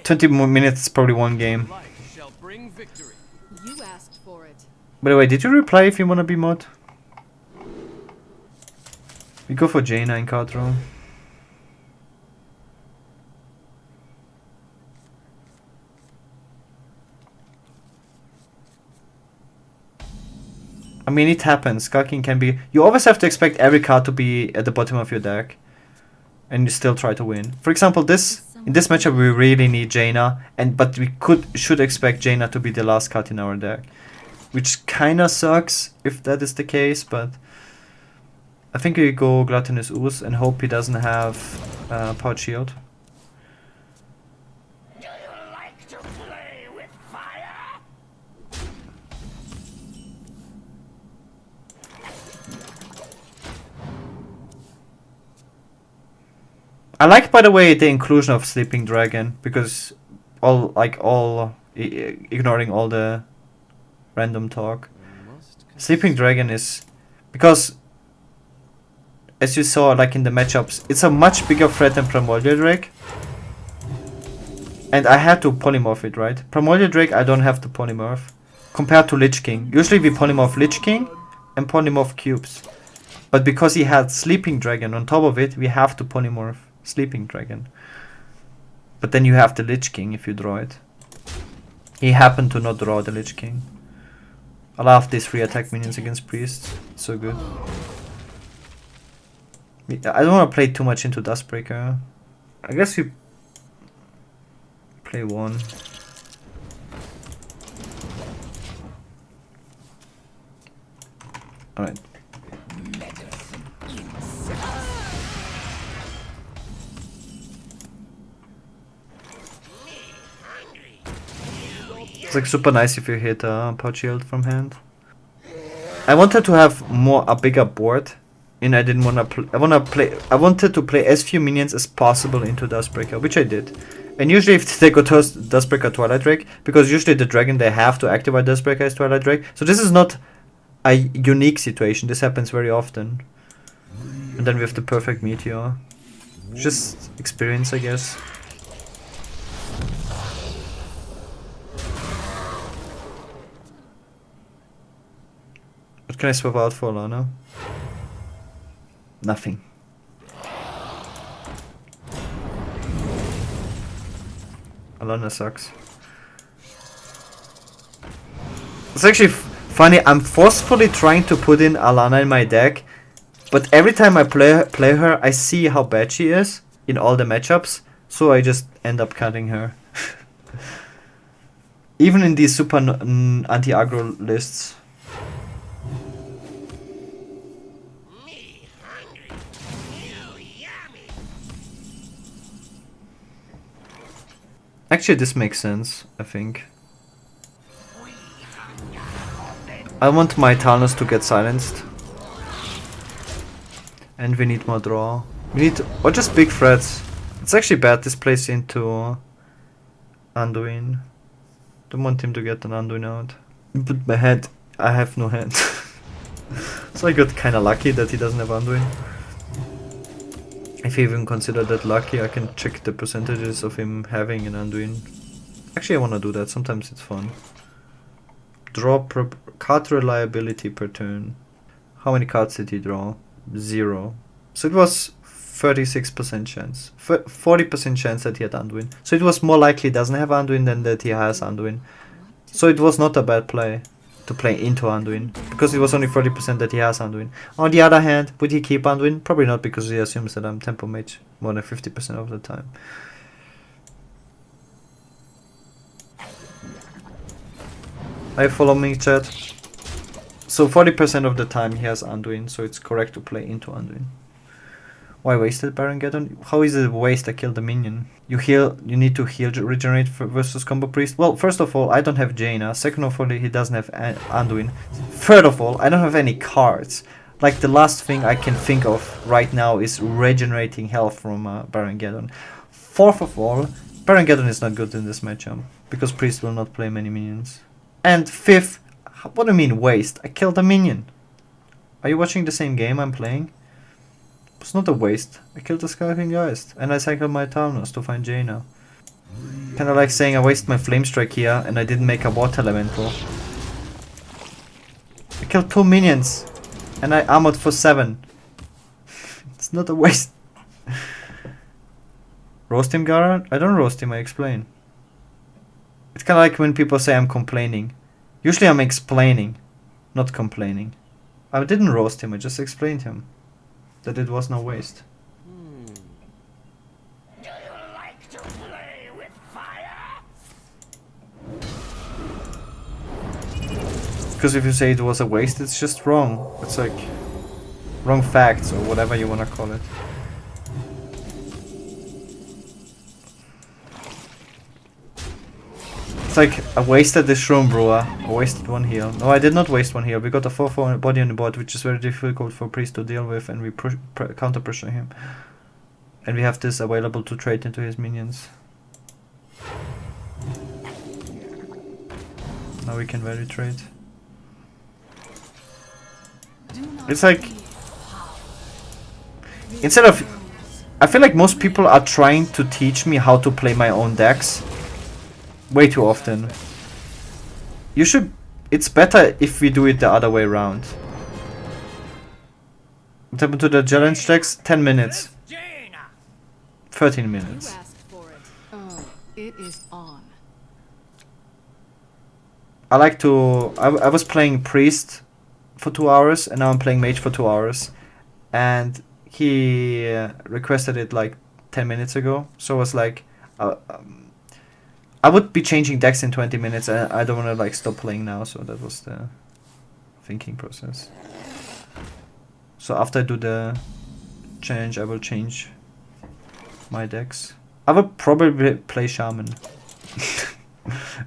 20 more minutes, probably one game. You asked for it. By the way, did you reply if you wanna be mod? We go for Jaina in card draw. I mean, it happens. Skulking can be... You always have to expect every card to be at the bottom of your deck. And you still try to win. For example, in this matchup we really need Jaina. But we should expect Jaina to be the last card in our deck. Which kinda sucks if that is the case, but... I think we go Gluttonous Ooze and hope he doesn't have Powered Shield. I like, by the way, the inclusion of Sleeping Dragon, because ignoring all the random talk. Sleeping Dragon is, because as you saw like in the matchups, it's a much bigger threat than Primordial Drake. And I had to polymorph it, right? Primordial Drake I don't have to polymorph. Compared to Lich King. Usually we polymorph Lich King and polymorph cubes. But because he had Sleeping Dragon on top of it, we have to polymorph Sleeping Dragon. But then you have the Lich King if you draw it. He happened to not draw the Lich King. I love these 3 attack minions against priests. So good. I don't want to play too much into Dustbreaker. I guess we play 1. Alright. It's like super nice if you hit a Powered Shield from hand. I wanted to have a bigger board, and I didn't want to I wanted to play as few minions as possible into Dustbreaker, which I did. And usually if they go to Dustbreaker Twilight Drake, because usually the dragon they have to activate Dustbreaker is Twilight Drake. So this is not a unique situation. This happens very often. And then we have the perfect Meteor. Just experience, I guess. What can I swap out for Lana? Nothing. Alana sucks. It's actually funny, I'm forcefully trying to put in Alana in my deck, but every time I play her, I see how bad she is in all the matchups, so I just end up cutting her. Even in these super anti-aggro lists. Actually, this makes sense, I think. I want my Talons to get silenced. And we need more draw. We need, or just big threats. It's actually bad this plays into Anduin. Don't want him to get an Anduin out. But my hand, I have no hand. So I got kinda lucky that he doesn't have Anduin. If you even consider that lucky, I can check the percentages of him having an Anduin. Actually, I wanna do that, sometimes it's fun. Draw per card reliability per turn. How many cards did he draw? 0. So it was 36% chance. 40% chance that he had Anduin. So it was more likely he doesn't have Anduin than that he has Anduin. So it was not a bad play to play into Anduin, because it was only 40% that he has Anduin. On the other hand, would he keep Anduin? Probably not, because he assumes that I'm Tempo Mage more than 50% of the time. Are you following me, chat? So 40% of the time he has Anduin, so it's correct to play into Anduin. Why wasted Baron Geddon? How is it a waste? I killed the minion. You need to heal regenerate versus combo priest. Well, first of all, I don't have Jaina. Second of all, he doesn't have Anduin. Third of all, I don't have any cards. Like the last thing I can think of right now is regenerating health from Baron Geddon. Fourth of all, Baron Geddon is not good in this matchup, because priest will not play many minions. And fifth, what do you mean waste? I killed a minion. Are you watching the same game I'm playing? It's not a waste. I killed the Skulking Geist and I cycled my Taunos to find Jaina. Kinda like saying I wasted my Flame Strike here and I didn't make a Water Elemental. I killed 2 minions and I armored for 7. It's not a waste. Roast him, Gaara? I don't roast him, I explain. It's kinda like when people say I'm complaining. Usually I'm explaining, not complaining. I didn't roast him, I just explained him that it was no waste. Do you like to play with fire? Because if you say it was a waste, it's just wrong. It's like wrong facts or whatever you wanna call it. It's like I wasted this Shroom Brewer. I wasted 1 heal. No, I did not waste 1 heal. We got a 4/4 body on the board, which is very difficult for Priest to deal with, and we counter pressure him. And we have this available to trade into his minions. Now we can value trade. It's like instead of, I feel like most people are trying to teach me how to play my own decks. Way too often. You should. It's better if we do it the other way around. What happened to the challenge decks? 10 minutes. 13 minutes. You asked for it. Oh, it is on. I like to. I was playing Priest for 2 hours, and now I'm playing Mage for 2 hours. And he requested it like 10 minutes ago. So I was like. I would be changing decks in 20 minutes and I don't want to like stop playing now, so that was the thinking process. So after I do the change, I will change my decks. I will probably play Shaman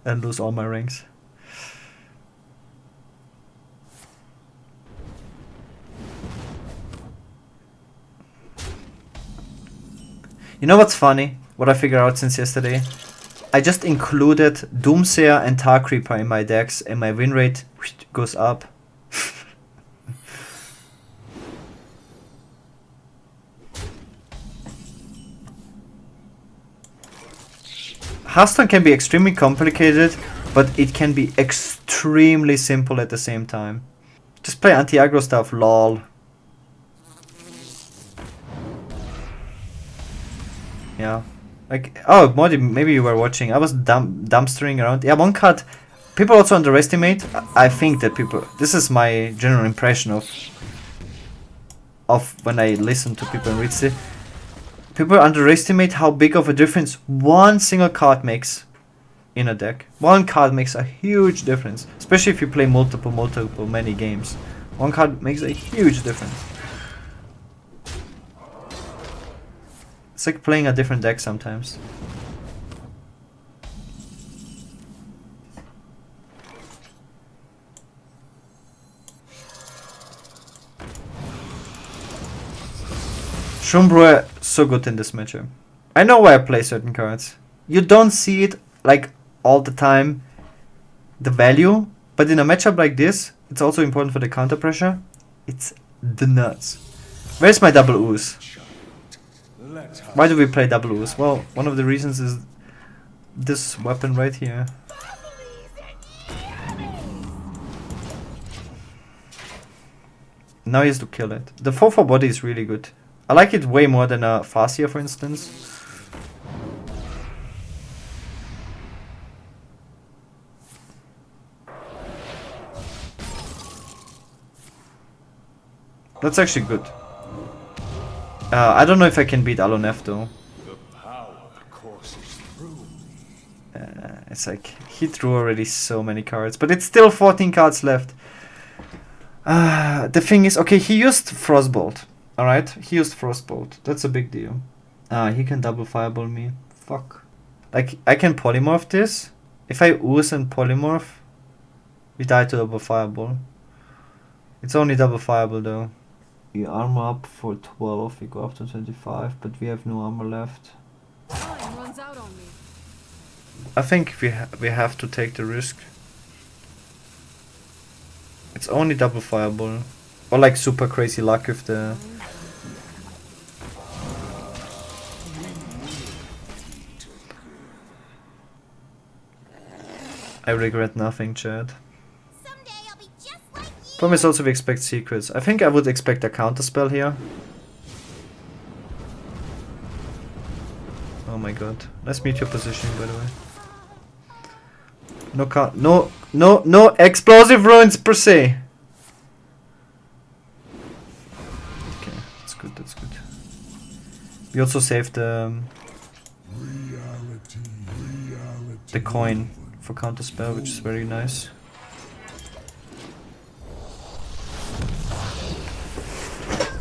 and lose all my ranks. You know what's funny? What I figured out since yesterday? I just included Doomsayer and Tar Creeper in my decks and my win rate goes up. Hearthstone can be extremely complicated, but it can be extremely simple at the same time. Just play anti-aggro stuff, lol. Yeah. Like, oh, Modi, maybe you were watching. I was dumpstering around. Yeah, 1 card. People also underestimate. I think that people. This is my general impression of when I listen to people and read it. People underestimate how big of a difference 1 single card makes in a deck. 1 card makes a huge difference, especially if you play many games. 1 card makes a huge difference. It's like playing a different deck sometimes. Shroom so good in this matchup. I know why I play certain cards. You don't see it like all the time, the value, but in a matchup like this, it's also important for the counter pressure. It's the nuts. Where's my double ooze? Why do we play double ooze? Well, one of the reasons is this weapon right here. Now he has to kill it. The 4/4 body is really good. I like it way more than a Farseer, for instance. That's actually good. I don't know if I can beat Alonef though. It's like he drew already so many cards, but it's still 14 cards left. The thing is, okay, he used Frostbolt. Alright, he used Frostbolt. That's a big deal. He can double fireball me. Fuck. Like, I can polymorph this. If I ooze and polymorph, we die to double fireball. It's only double fireball though. We armor up for 12, we go up to 25, but we have no armor left. Time runs out on me. I think we have to take the risk. It's only double fireball. Or like super crazy luck if the I regret nothing, Chad. Someday I'll be just like you. Promise also we expect secrets. I think I would expect a counter spell here. Oh my god. Let's mute your positioning, by the way. No explosive ruins per se. Okay, that's good, that's good. We also saved the coin for counter spell, which is very nice.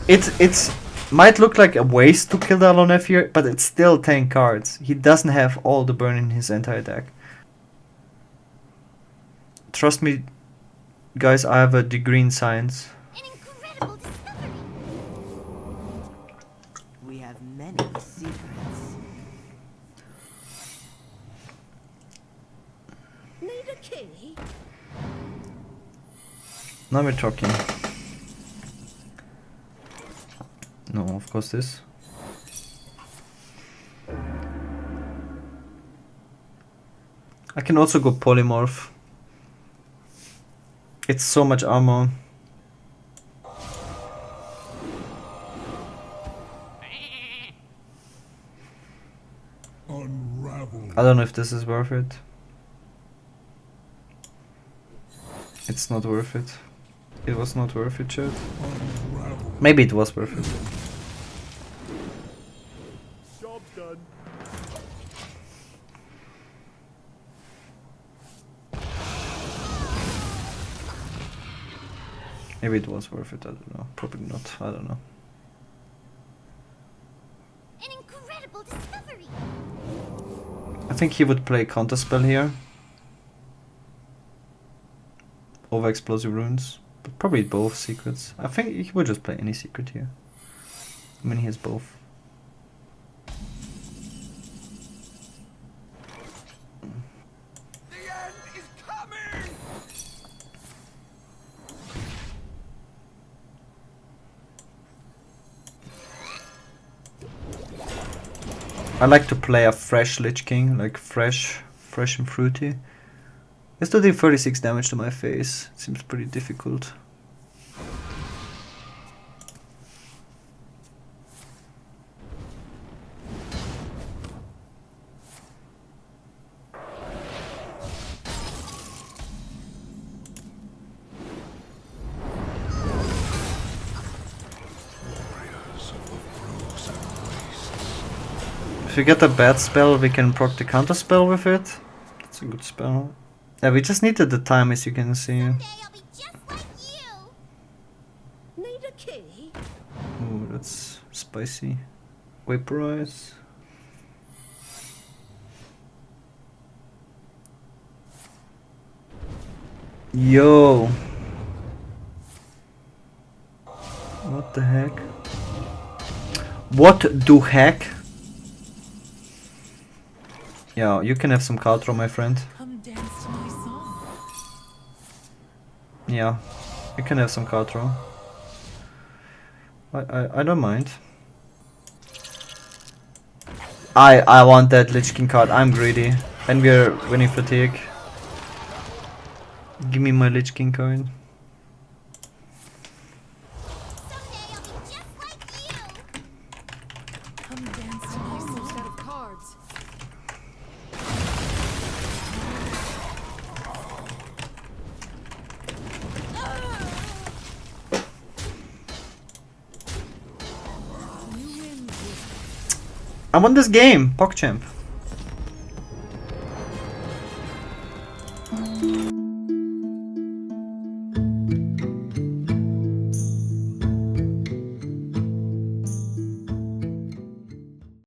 It's might look like a waste to kill the Alonef here, but it's still 10 cards. He doesn't have all the burn in his entire deck. Trust me, guys, I have a degree in science. An incredible discovery. We have many secrets. Need a key? Now we're talking. No, of course this. I can also go polymorph. It's so much armor. I don't know if this is worth it. It's not worth it. It was not worth it, chat. Maybe it was worth it. Job done. Maybe it was worth it, I don't know. Probably not, I don't know. An incredible discovery. I think he would play counterspell here. Over explosive runes. But probably both secrets. I think he would just play any secret here. I mean, he has both. The end is coming! I like to play a fresh Lich King, like fresh and fruity. Let's do 36 damage to my face. It seems pretty difficult. If we get a bad spell, we can proc the counter spell with it. That's a good spell. Yeah, we just needed the time, as you can see. Someday I'll be just like you. Need a key? Ooh, that's spicy. Vaporize. Yo! What the heck? What the heck? Yeah, you can have some Caltro, my friend. Come dance to my song. Yeah, you can have some Caltro. I don't mind. I want that Lich King card. I'm greedy. And we're winning fatigue. Give me my Lich King coin. Someday I'll be just like you. Come dance to my song. Almost out of cards. You win. I won this game, PogChamp.